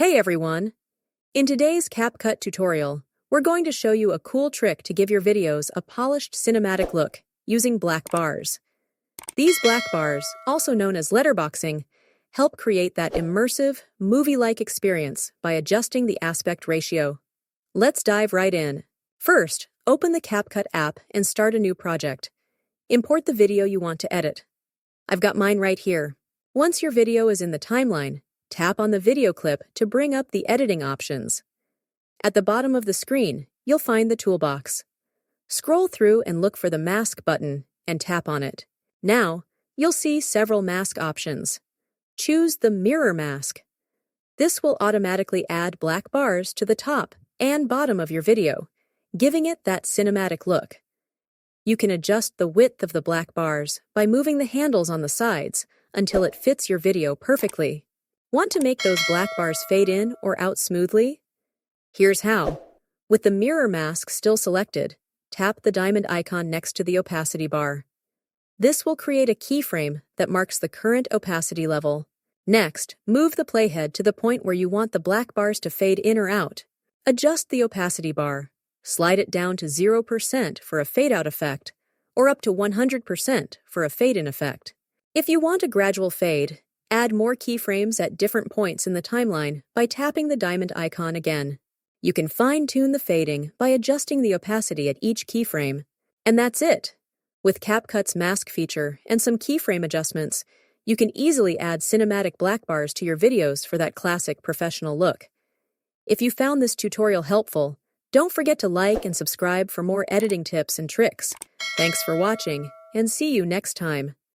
Hey everyone! In today's CapCut tutorial, we're going to show you a cool trick to give your videos a polished cinematic look using black bars. These black bars, also known as letterboxing, help create that immersive, movie-like experience by adjusting the aspect ratio. Let's dive right in. First, open the CapCut app and start a new project. Import the video you want to edit. I've got mine right here. Once your video is in the timeline, tap on the video clip to bring up the editing options. At the bottom of the screen, you'll find the toolbox. Scroll through and look for the mask button and tap on it. Now, you'll see several mask options. Choose the mirror mask. This will automatically add black bars to the top and bottom of your video, giving it that cinematic look. You can adjust the width of the black bars by moving the handles on the sides until it fits your video perfectly. Want to make those black bars fade in or out smoothly? Here's how. With the mirror mask still selected, tap the diamond icon next to the opacity bar. This will create a keyframe that marks the current opacity level. Next, move the playhead to the point where you want the black bars to fade in or out. Adjust the opacity bar. Slide it down to 0% for a fade-out effect, or up to 100% for a fade-in effect. If you want a gradual fade, add more keyframes at different points in the timeline by tapping the diamond icon again. You can fine-tune the fading by adjusting the opacity at each keyframe. And that's it! With CapCut's mask feature and some keyframe adjustments, you can easily add cinematic black bars to your videos for that classic professional look. If you found this tutorial helpful, don't forget to like and subscribe for more editing tips and tricks. Thanks for watching, and see you next time.